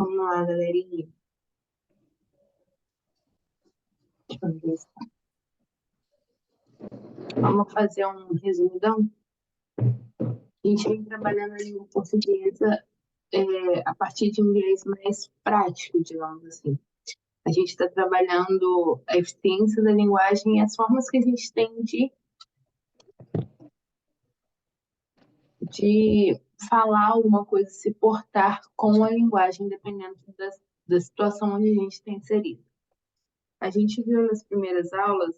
Vamos lá, galerinha. Vamos fazer um resumidão? A gente vem trabalhando a língua portuguesa a partir de um viés mais prático, digamos assim. A gente está trabalhando a eficiência da linguagem e as formas que a gente tem de falar alguma coisa, se portar com a linguagem, dependendo da situação onde a gente está inserido. A gente viu nas primeiras aulas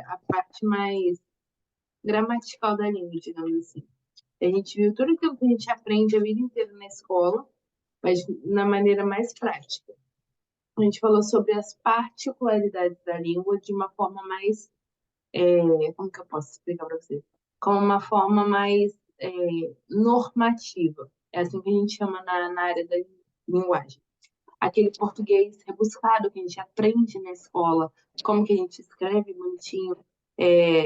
a parte mais gramatical da língua, digamos assim. A gente viu tudo aquilo que a gente aprende a vida inteira na escola, mas na maneira mais prática. A gente falou sobre as particularidades da língua de uma forma mais, como que eu posso explicar para você? Como uma forma mais normativa. É assim que a gente chama na área da linguagem. Aquele português rebuscado que a gente aprende na escola, como que a gente escreve bonitinho.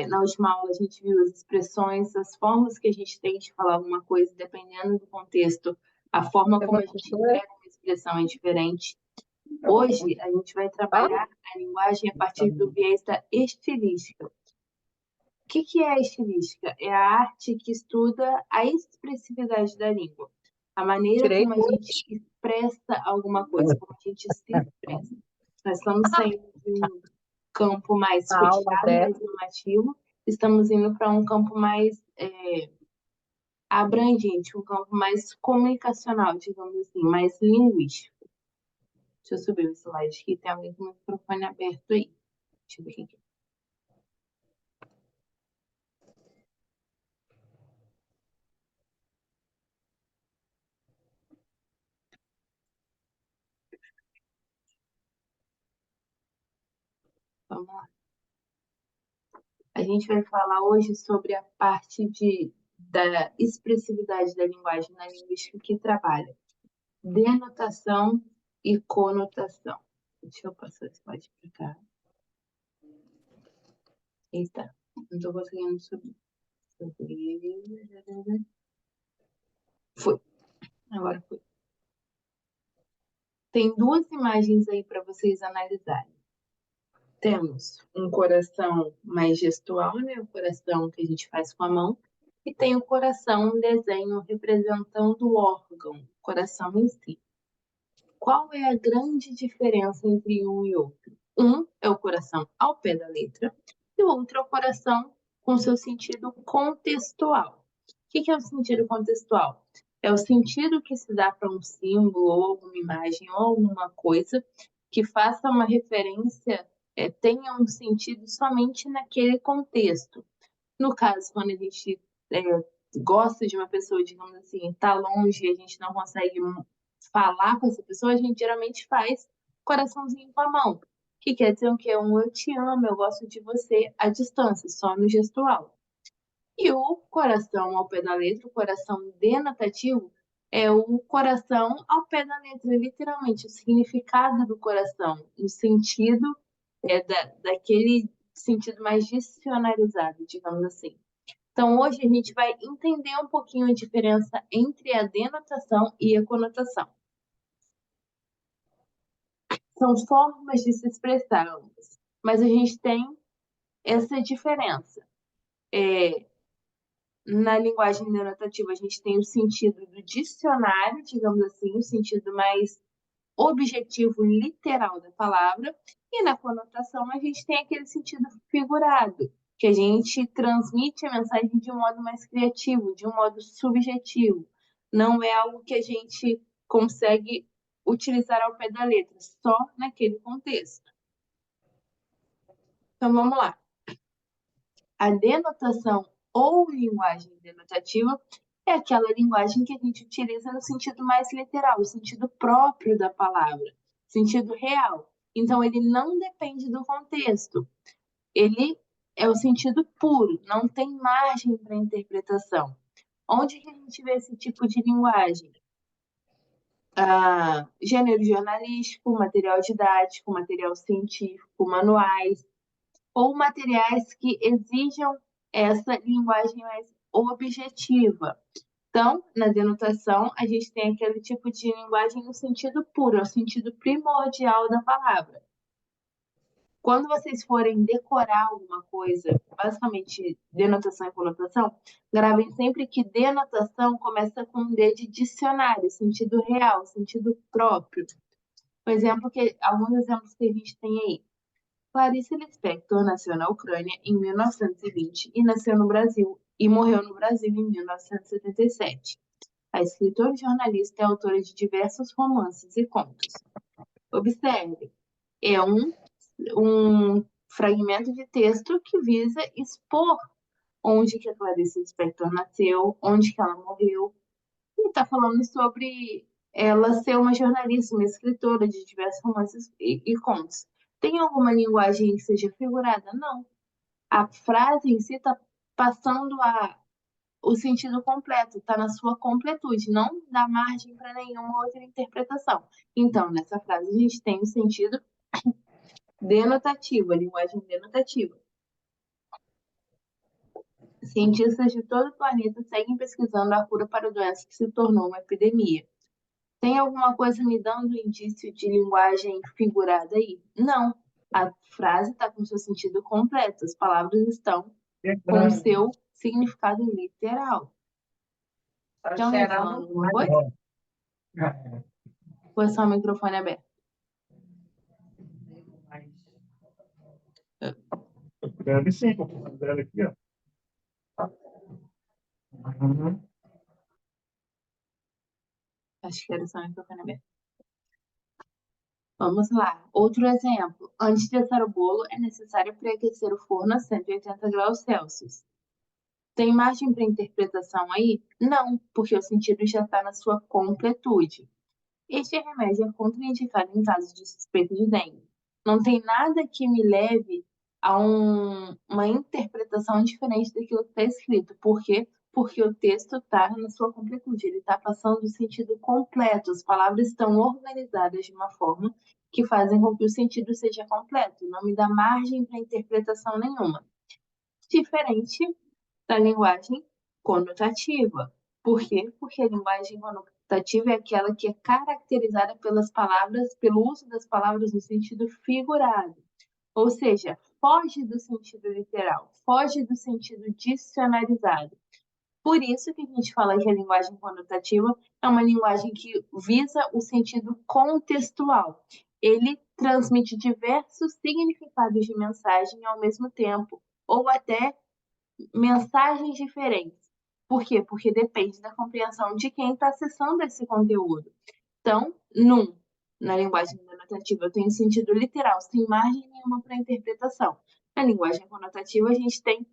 Na última aula a gente viu as expressões, as formas que a gente tem de falar alguma coisa, dependendo do contexto, a forma como a gente emprega uma expressão é diferente. Hoje a gente vai trabalhar a linguagem a partir do viés da estilística. O que é a estilística? É a arte que estuda a expressividade da língua. A maneira como a gente expressa alguma coisa, como a gente se expressa. Nós estamos saindo de um campo mais fechado, mais normativo, estamos indo para um campo mais abrangente, um campo mais comunicacional, digamos assim, mais linguístico. Deixa eu subir o slide aqui, tem alguém com o microfone aberto aí. Deixa eu ver aqui. Vamos lá. A gente vai falar hoje sobre a parte da expressividade da linguagem na linguística que trabalha denotação e conotação. Deixa eu passar esse slide para cá. Eita, não estou conseguindo subir. Foi. Agora foi. Tem duas imagens aí para vocês analisarem. Temos um coração mais gestual, né? O coração que a gente faz com a mão. E tem o coração, um desenho representando o órgão, o coração em si. Qual é a grande diferença entre um e outro? Um é o coração ao pé da letra e o outro é o coração com seu sentido contextual. O que é o sentido contextual? É o sentido que se dá para um símbolo ou alguma imagem ou alguma coisa que faça uma referência, tenha um sentido somente naquele contexto. No caso, quando a gente gosta de uma pessoa, digamos assim, está longe e a gente não consegue falar com essa pessoa, a gente geralmente faz coraçãozinho com a mão. Que quer dizer o quê? Eu te amo, eu gosto de você à distância, só no gestual. E o coração ao pé da letra, o coração denotativo, é o coração ao pé da letra, literalmente, o significado do coração, no sentido daquele sentido mais dicionarizado, digamos assim. Então, hoje a gente vai entender um pouquinho a diferença entre a denotação e a conotação. São formas de se expressar ambas, mas a gente tem essa diferença. Na linguagem denotativa, a gente tem o sentido do dicionário, digamos assim, o sentido mais objetivo, literal da palavra, e na conotação a gente tem aquele sentido figurado, que a gente transmite a mensagem de um modo mais criativo, de um modo subjetivo. Não é algo que a gente consegue utilizar ao pé da letra, só naquele contexto. Então vamos lá. A denotação ou linguagem denotativa é aquela linguagem que a gente utiliza no sentido mais literal, o sentido próprio da palavra, sentido real. Então, ele não depende do contexto. Ele é o sentido puro, não tem margem para interpretação. Onde que a gente vê esse tipo de linguagem? Gênero jornalístico, material didático, material científico, manuais, ou materiais que exijam essa linguagem mais objetiva. Então, na denotação, a gente tem aquele tipo de linguagem no sentido puro, é o sentido primordial da palavra. Quando vocês forem decorar alguma coisa, basicamente denotação e conotação, gravem sempre que denotação começa com um D de dicionário, sentido real, sentido próprio. Alguns exemplos que a gente tem aí. Clarice Lispector nasceu na Ucrânia em 1920 e nasceu no Brasil e morreu no Brasil em 1977. A escritora e jornalista é autora de diversos romances e contos. Observe, é um fragmento de texto que visa expor onde que a Clarice Lispector nasceu, onde que ela morreu, e está falando sobre ela ser uma jornalista, uma escritora de diversos romances e contos. Tem alguma linguagem que seja figurada? Não. A frase em si está passando o sentido completo, está na sua completude, não dá margem para nenhuma outra interpretação. Então, nessa frase, a gente tem o sentido denotativo, a linguagem denotativa. Cientistas de todo o planeta seguem pesquisando a cura para a doença que se tornou uma epidemia. Tem alguma coisa me dando indício de linguagem figurada aí? Não. A frase está com seu sentido completo, as palavras estão com seu significado literal. Estão me falando alguma coisa? Ou é só o microfone aberto? Deve sim, deve aqui, ó. Uhum. Acho que era só o microfone aberto. Vamos lá. Outro exemplo. Antes de assar o bolo, é necessário preaquecer o forno a 180 graus Celsius. Tem margem para interpretação aí? Não, porque o sentido já está na sua completude. Este remédio é contraindicado em caso de suspeita de dengue. Não tem nada que me leve a uma interpretação diferente daquilo que está escrito. Por quê? Porque o texto está na sua completude, ele está passando o sentido completo. As palavras estão organizadas de uma forma que fazem com que o sentido seja completo. Não me dá margem para interpretação nenhuma. Diferente da linguagem conotativa. Por quê? Porque a linguagem conotativa é aquela que é caracterizada pelas palavras, pelo uso das palavras no sentido figurado. Ou seja, foge do sentido literal, foge do sentido dicionarizado. Por isso que a gente fala que a linguagem conotativa é uma linguagem que visa o sentido contextual. Ele transmite diversos significados de mensagem ao mesmo tempo, ou até mensagens diferentes. Por quê? Porque depende da compreensão de quem está acessando esse conteúdo. Então, na linguagem denotativa, eu tenho sentido literal, sem margem nenhuma para interpretação. Na linguagem conotativa, a gente tem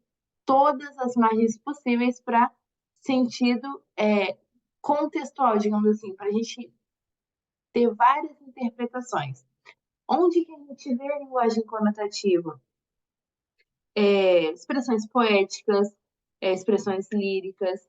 todas as margens possíveis para sentido contextual, digamos assim, para a gente ter várias interpretações. Onde que a gente vê a linguagem conotativa? Expressões poéticas, expressões líricas,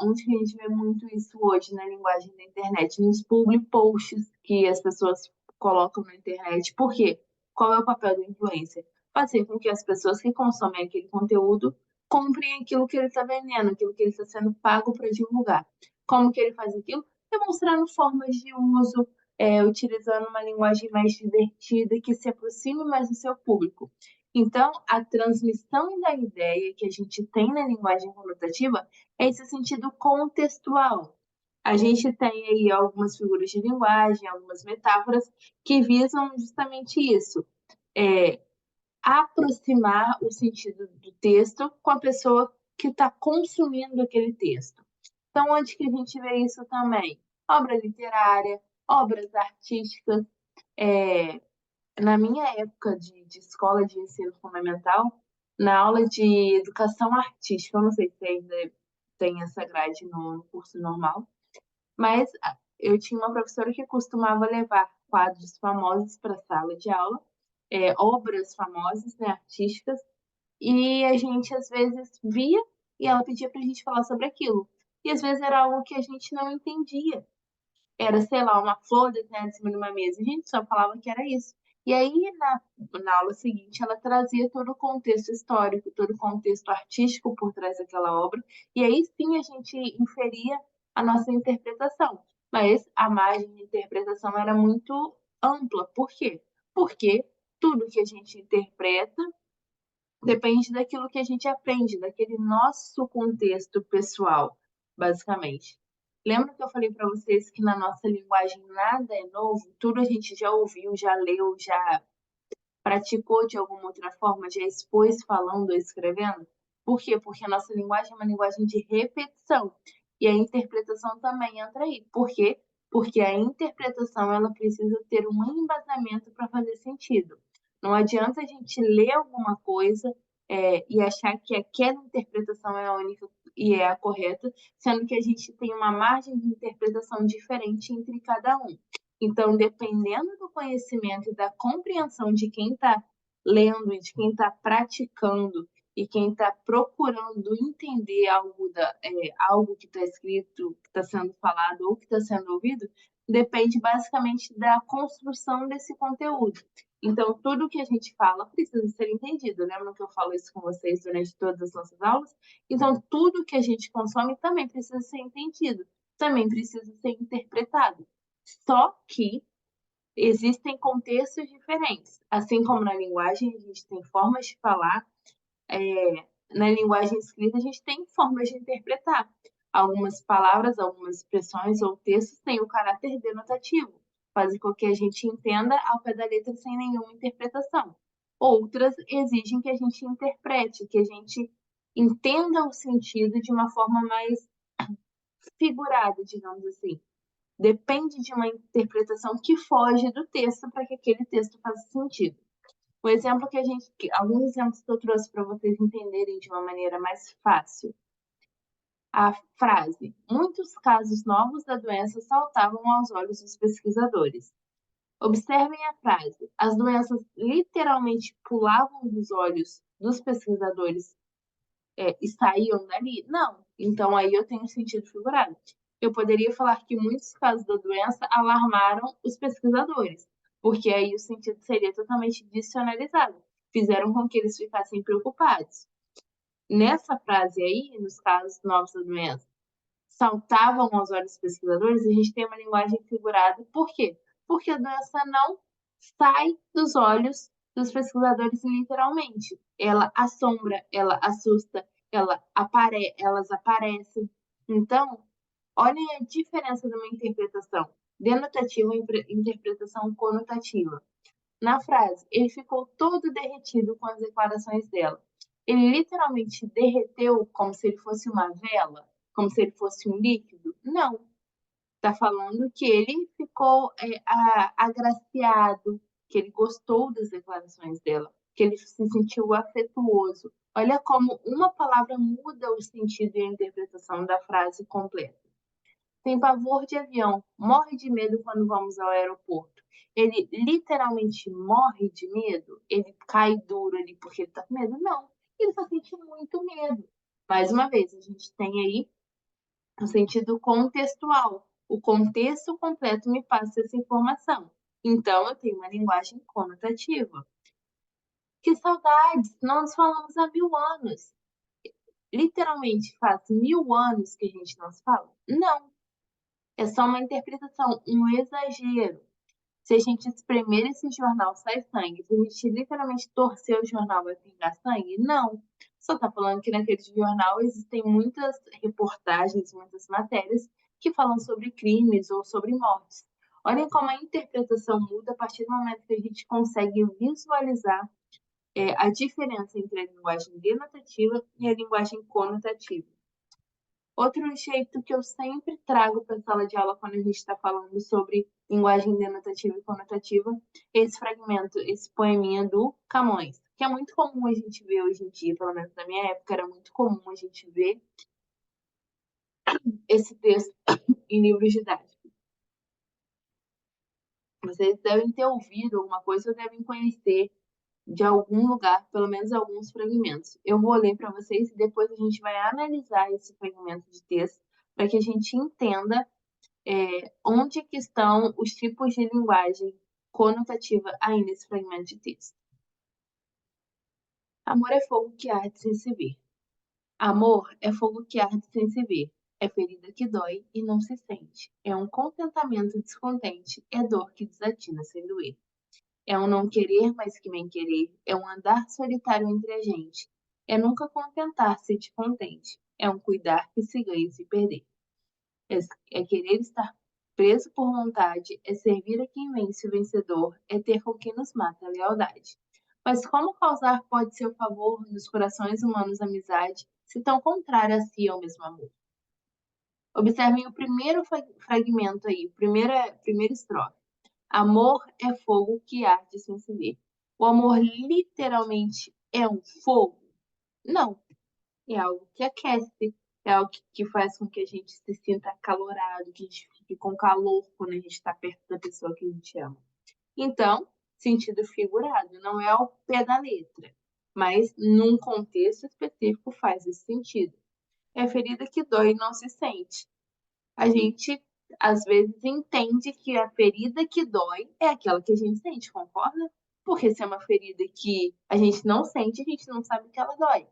onde que a gente vê muito isso hoje na linguagem da internet, nos public posts que as pessoas colocam na internet. Por quê? Qual é o papel do influencer? Fazer com que as pessoas que consomem aquele conteúdo comprem aquilo que ele está vendendo, aquilo que ele está sendo pago para divulgar. Como que ele faz aquilo? Demonstrando formas de uso, utilizando uma linguagem mais divertida, que se aproxime mais do seu público. Então, a transmissão da ideia que a gente tem na linguagem conotativa é esse sentido contextual. A gente tem aí algumas figuras de linguagem, algumas metáforas que visam justamente isso, aproximar o sentido do texto com a pessoa que está consumindo aquele texto. Então, onde que a gente vê isso também? Obra literária, obras artísticas, na minha época de escola de ensino fundamental, na aula de educação artística, eu não sei se ainda tem essa grade no curso normal, mas eu tinha uma professora que costumava levar quadros famosos para a sala de aula, obras famosas, né, artísticas, e a gente às vezes via e ela pedia para a gente falar sobre aquilo. E às vezes era algo que a gente não entendia. Era, sei lá, uma flor desenhada em cima de uma mesa. A gente só falava que era isso. E aí, na aula seguinte, ela trazia todo o contexto histórico, todo o contexto artístico por trás daquela obra, e aí sim a gente inferia a nossa interpretação. Mas a margem de interpretação era muito ampla. Por quê? Porque tudo que a gente interpreta depende daquilo que a gente aprende, daquele nosso contexto pessoal, basicamente. Lembra que eu falei para vocês que na nossa linguagem nada é novo? Tudo a gente já ouviu, já leu, já praticou de alguma outra forma, já expôs falando ou escrevendo? Por quê? Porque a nossa linguagem é uma linguagem de repetição. E a interpretação também entra aí. Por quê? Porque a interpretação ela precisa ter um embasamento para fazer sentido. Não adianta a gente ler alguma coisa e achar que aquela interpretação é a única e é a correta, sendo que a gente tem uma margem de interpretação diferente entre cada um. Então, dependendo do conhecimento e da compreensão de quem está lendo e de quem está praticando e quem está procurando entender algo que está escrito, que está sendo falado ou que está sendo ouvido, depende basicamente da construção desse conteúdo. Então, tudo que a gente fala precisa ser entendido. Lembra que eu falo isso com vocês durante todas as nossas aulas? Então, tudo que a gente consome também precisa ser entendido, também precisa ser interpretado. Só que existem contextos diferentes. Assim como na linguagem, a gente tem formas de falar, na linguagem escrita, a gente tem formas de interpretar. Algumas palavras, algumas expressões ou textos têm o caráter denotativo, fazem com que a gente entenda ao pé da letra sem nenhuma interpretação. Outras exigem que a gente interprete, que a gente entenda o sentido de uma forma mais figurada, digamos assim. Depende de uma interpretação que foge do texto para que aquele texto faça sentido. O exemplo alguns exemplos que eu trouxe para vocês entenderem de uma maneira mais fácil. A frase: muitos casos novos da doença saltavam aos olhos dos pesquisadores. Observem a frase: as doenças literalmente pulavam dos olhos dos pesquisadores e saíam dali? Não. Então aí eu tenho sentido figurado. Eu poderia falar que muitos casos da doença alarmaram os pesquisadores, porque aí o sentido seria totalmente dicionalizado. Fizeram com que eles ficassem preocupados. Nessa frase aí, nos casos novos da doença, saltavam aos olhos dos pesquisadores, a gente tem uma linguagem figurada. Por quê? Porque a doença não sai dos olhos dos pesquisadores literalmente. Ela assombra, ela assusta, elas aparecem. Então, olhem a diferença de uma interpretação denotativa e interpretação conotativa. Na frase, ele ficou todo derretido com as declarações dela. Ele literalmente derreteu como se ele fosse uma vela, como se ele fosse um líquido? Não. Está falando que ele ficou agraciado, que ele gostou das declarações dela, que ele se sentiu afetuoso. Olha como uma palavra muda o sentido e a interpretação da frase completa. Tem pavor de avião, morre de medo quando vamos ao aeroporto. Ele literalmente morre de medo? Ele cai duro ali porque ele está com medo? Não, ele só sente muito medo. Mais uma vez, a gente tem aí o sentido contextual. O contexto completo me passa essa informação. Então, eu tenho uma linguagem conotativa. Que saudades! Não nos falamos há 1000 anos. Literalmente, faz 1000 anos que a gente não se fala? Não. É só uma interpretação, um exagero. Se a gente espremer esse jornal, sai sangue. Se a gente literalmente torcer o jornal, vai pingar sangue? Não. Só está falando que naquele jornal existem muitas reportagens, muitas matérias que falam sobre crimes ou sobre mortes. Olhem como a interpretação muda a partir do momento que a gente consegue visualizar a diferença entre a linguagem denotativa e a linguagem conotativa. Outro jeito que eu sempre trago para a sala de aula quando a gente está falando sobre linguagem denotativa e conotativa é esse fragmento, esse poeminha do Camões, que é muito comum a gente ver hoje em dia, pelo menos na minha época, era muito comum a gente ver esse texto em livros didáticos. Vocês devem ter ouvido alguma coisa ou devem conhecer de algum lugar, pelo menos alguns fragmentos. Eu vou ler para vocês e depois a gente vai analisar esse fragmento de texto para que a gente entenda onde que estão os tipos de linguagem conotativa aí nesse fragmento de texto. Amor é fogo que arde sem se ver. Amor é fogo que arde sem se ver. É ferida que dói e não se sente. É um contentamento descontente. É dor que desatina sem doer. É um não querer mais que bem querer. É um andar solitário entre a gente. É nunca contentar-se de contente. É um cuidar que se ganha e se perder. É querer estar preso por vontade. É servir a quem vence o vencedor. É ter com quem nos mata a lealdade. Mas como causar pode ser o favor nos corações humanos amizade, se tão contrária a si ao mesmo amor? Observem o primeiro fragmento aí, primeira estrofe. Amor é fogo que arde sem se ver. O amor literalmente é um fogo? Não. É algo que aquece, é algo que faz com que a gente se sinta acalorado, que a gente fique com calor quando a gente está perto da pessoa que a gente ama. Então, sentido figurado, não é ao pé da letra, mas num contexto específico faz esse sentido. É ferida que dói e não se sente. A gente, às vezes, entende que a ferida que dói é aquela que a gente sente, concorda? Porque se é uma ferida que a gente não sente, a gente não sabe que ela dói.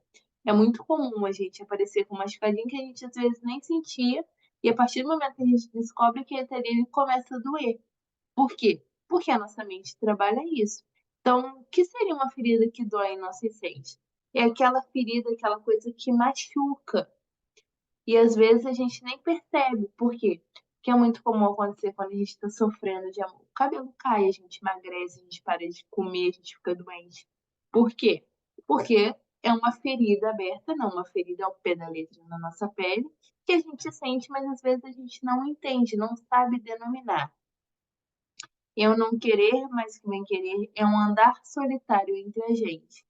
É muito comum a gente aparecer com uma machucadinho que a gente às vezes nem sentia, e a partir do momento que a gente descobre que ele começa a doer. Por quê? Porque a nossa mente trabalha isso. Então, o que seria uma ferida que dói e não se sente? É aquela ferida, aquela coisa que machuca. E às vezes a gente nem percebe. Por quê? Porque é muito comum acontecer quando a gente está sofrendo de amor. O cabelo cai, a gente emagrece, a gente para de comer, a gente fica doente. Por quê? Porque é uma ferida aberta, não uma ferida ao pé da letra na nossa pele, que a gente sente, mas às vezes a gente não entende, não sabe denominar. Eu não querer mais que bem querer é um andar solitário entre a gente.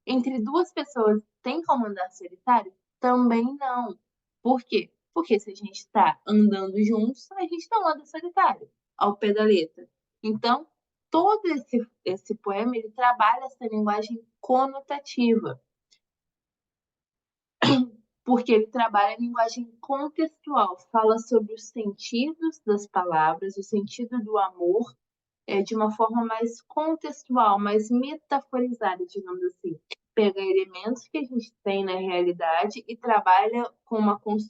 Entre duas pessoas tem como andar solitário? Também não. Por quê? Porque se a gente está andando juntos, a gente não anda solitário, ao pé da letra. Então, todo esse poema ele trabalha essa linguagem conotativa, porque ele trabalha a linguagem contextual, fala sobre os sentidos das palavras, o sentido do amor de uma forma mais contextual, mais metaforizada, digamos assim. Pega elementos que a gente tem na realidade e trabalha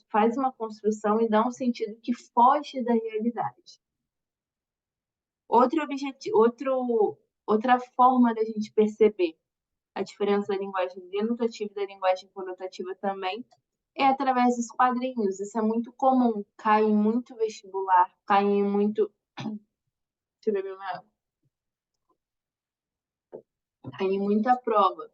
faz uma construção e dá um sentido que foge da realidade. Outra forma da gente perceber a diferença da linguagem denotativa e da linguagem conotativa também é através dos quadrinhos. Isso é muito comum, cai em muito vestibular, cai em muito. Deixa eu beber uma água. Cai em muita prova.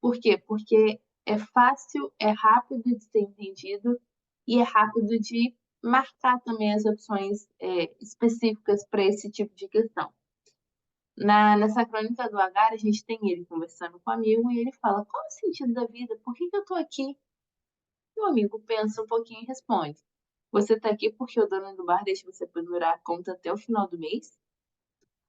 Por quê? Porque é fácil, é rápido de ser entendido e é rápido de marcar também as opções específicas para esse tipo de questão. Nessa crônica do Agar, a gente tem ele conversando com o amigo e ele fala: qual é o sentido da vida? Por que eu estou aqui? E o amigo pensa um pouquinho e responde: você está aqui porque o dono do bar deixa você pendurar a conta até o final do mês?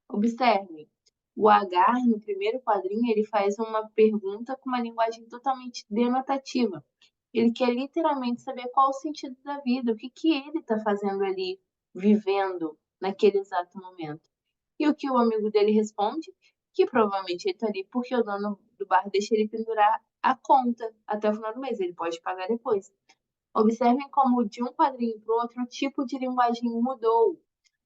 Observe, o Agar, no primeiro quadrinho, ele faz uma pergunta com uma linguagem totalmente denotativa. Ele quer literalmente saber qual o sentido da vida, o que ele está fazendo ali, vivendo naquele exato momento. E o que o amigo dele responde? Que provavelmente ele está ali porque o dono do bar deixa ele pendurar a conta até o final do mês, ele pode pagar depois. Observem como de um quadrinho para o outro o tipo de linguagem mudou.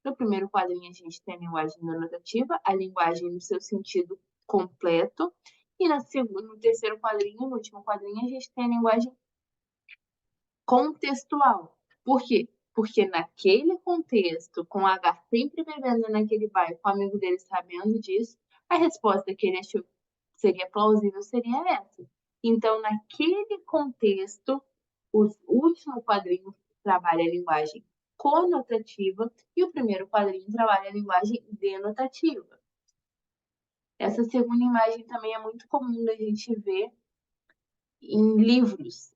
No primeiro quadrinho a gente tem a linguagem denotativa, a linguagem no seu sentido completo, e no terceiro quadrinho, no último quadrinho, a gente tem a linguagem contextual. Por quê? Porque naquele contexto, com o H sempre bebendo naquele bar, com o amigo dele sabendo disso, a resposta que ele achou que seria plausível seria essa. Então, naquele contexto, o último quadrinho trabalha a linguagem conotativa e o primeiro quadrinho trabalha a linguagem denotativa. Essa segunda imagem também é muito comum da gente ver em livros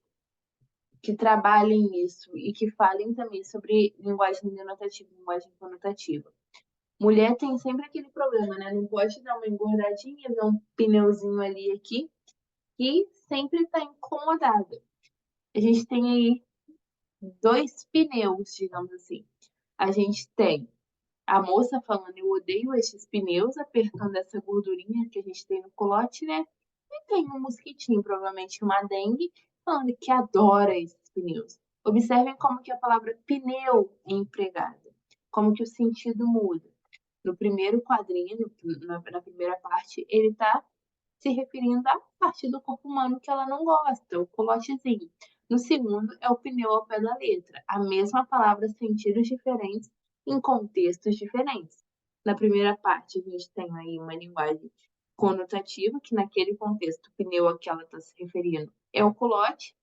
que trabalhem isso e que falem também sobre linguagem denotativa e linguagem conotativa. Mulher tem sempre aquele problema, né? Não pode dar uma engordadinha, ver um pneuzinho ali aqui e sempre está incomodada. A gente tem aí dois pneus, digamos assim. A gente tem a moça falando, eu odeio esses pneus, apertando essa gordurinha que a gente tem no culote, né? E tem um mosquitinho, provavelmente uma dengue, falando que adora esses pneus. Observem como que a palavra pneu é empregada, como que o sentido muda. No primeiro quadrinho, na primeira parte, ele está se referindo à parte do corpo humano que ela não gosta, o culotezinho. No segundo, é o pneu ao pé da letra, a mesma palavra, sentidos diferentes em contextos diferentes. Na primeira parte, a gente tem aí uma linguagem conotativa, que naquele contexto, o pneu a que ela está se referindo é o culote,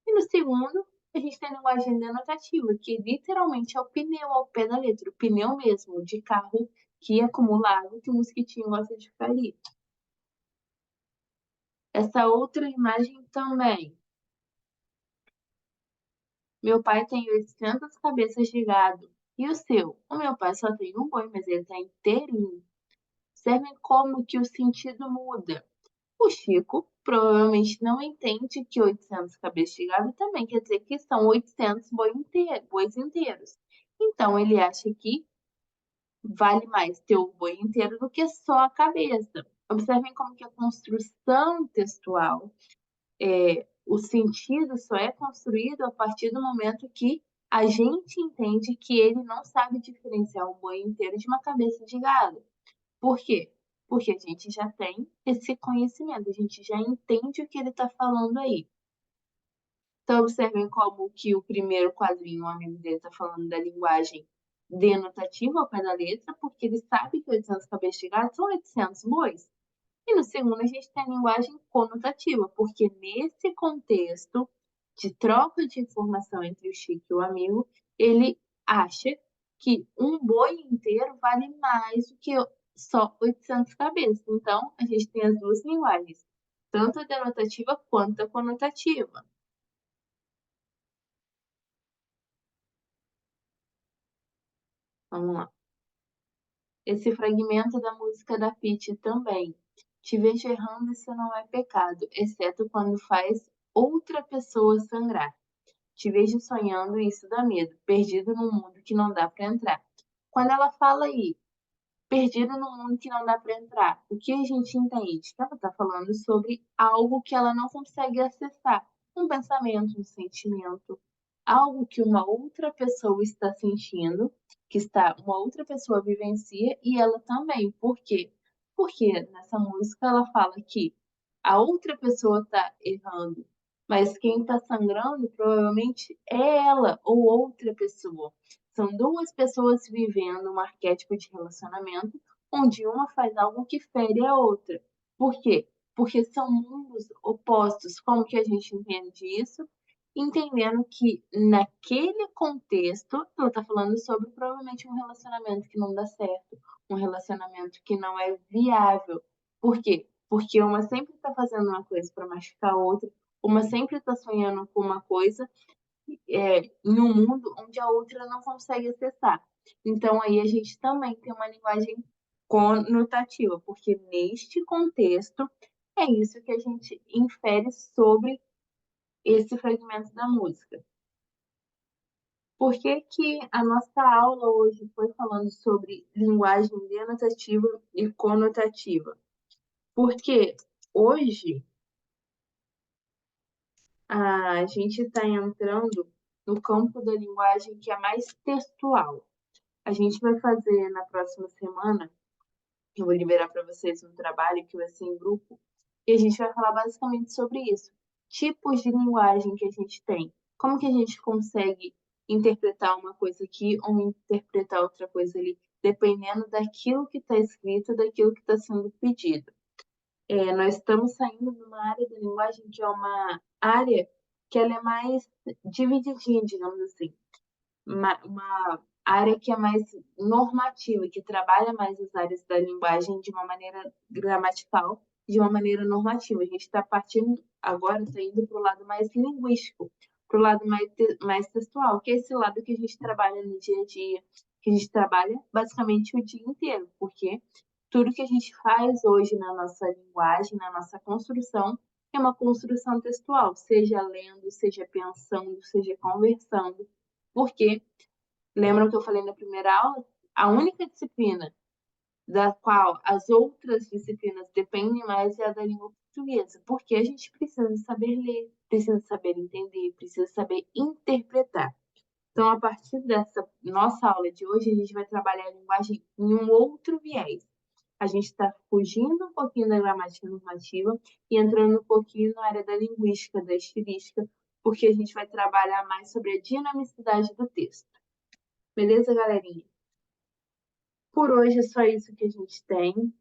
e no segundo, a gente tem a linguagem denotativa, que literalmente é o pneu ao pé da letra, o pneu mesmo de carro que acumula água que o mosquitinho gosta de ficar ali. Essa outra imagem também. Meu pai tem 800 cabeças de gado. E o seu? O meu pai só tem um boi, mas ele está inteirinho. Observem como que o sentido muda. O Chico provavelmente não entende que 800 cabeças de gado também quer dizer que são 800 bois inteiros. Então, ele acha que vale mais ter o boi inteiro do que só a cabeça. Observem como que a construção textual, o sentido só é construído a partir do momento que a gente entende que ele não sabe diferenciar um boi inteiro de uma cabeça de gado. Por quê? Porque a gente já tem esse conhecimento, a gente já entende o que ele está falando aí. Então, observem como que o primeiro quadrinho, o amigo dele está falando da linguagem denotativa ao pé da letra, porque ele sabe que 800 cabeças de gado são 800 bois. E no segundo, a gente tem a linguagem conotativa, porque nesse contexto de troca de informação entre o Chico e o amigo, ele acha que um boi inteiro vale mais do que só 800 cabeças. Então, a gente tem as duas linguagens, tanto a denotativa quanto a conotativa. Vamos lá. Esse fragmento da música da Pitty também. Te vejo errando, isso não é pecado, exceto quando faz outra pessoa sangrar. Te vejo sonhando e isso dá medo, perdido num mundo que não dá para entrar. Quando ela fala aí, perdido num mundo que não dá para entrar, o que a gente entende? Que ela está falando sobre algo que ela não consegue acessar, um pensamento, um sentimento, algo que uma outra pessoa está sentindo, uma outra pessoa vivencia e ela também. Por quê? Porque nessa música ela fala que a outra pessoa está errando, mas quem está sangrando provavelmente é ela ou outra pessoa. São duas pessoas vivendo um arquétipo de relacionamento onde uma faz algo que fere a outra. Por quê? Porque são mundos opostos. Como que a gente entende isso? Entendendo que naquele contexto, ela está falando sobre provavelmente um relacionamento que não dá certo, um relacionamento que não é viável. Por quê? Porque uma sempre está fazendo uma coisa para machucar a outra, uma sempre está sonhando com uma coisa em um mundo onde a outra não consegue acessar. Então, aí a gente também tem uma linguagem conotativa, porque neste contexto é isso que a gente infere sobre esse fragmento da música. Por que que a nossa aula hoje foi falando sobre linguagem denotativa e conotativa? Porque hoje a gente está entrando no campo da linguagem que é mais textual. A gente vai fazer na próxima semana, eu vou liberar para vocês um trabalho que vai ser em grupo, e a gente vai falar basicamente sobre isso. Tipos de linguagem que a gente tem. Como que a gente consegue interpretar uma coisa aqui ou interpretar outra coisa ali, dependendo daquilo que está escrito, daquilo que está sendo pedido. Nós estamos saindo de uma área da linguagem que é uma área que ela é mais divididinha, digamos assim. Uma área que é mais normativa, que trabalha mais as áreas da linguagem de uma maneira gramatical, de uma maneira normativa. A gente está partindo agora, está indo para o lado mais linguístico, para o lado mais textual, que é esse lado que a gente trabalha no dia a dia, que a gente trabalha basicamente o dia inteiro, porque tudo que a gente faz hoje na nossa linguagem, na nossa construção, é uma construção textual, seja lendo, seja pensando, seja conversando. Porque, lembram que eu falei na primeira aula? A única disciplina da qual as outras disciplinas dependem mais é a da língua portuguesa, porque a gente precisa saber ler, precisa saber entender, precisa saber interpretar. Então, a partir dessa nossa aula de hoje, a gente vai trabalhar a linguagem em um outro viés. A gente está fugindo um pouquinho da gramática normativa e entrando um pouquinho na área da linguística, da estilística, porque a gente vai trabalhar mais sobre a dinamicidade do texto. Beleza, galerinha? Por hoje é só isso que a gente tem.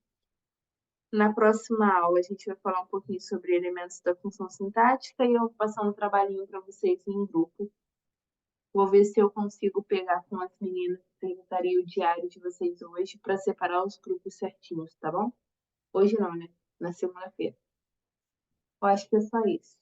Na próxima aula, a gente vai falar um pouquinho sobre elementos da função sintática e eu vou passar um trabalhinho para vocês em grupo. Vou ver se eu consigo pegar com as meninas que secretariam o diário de vocês hoje para separar os grupos certinhos, tá bom? Hoje não, né? Na segunda-feira. Eu acho que é só isso.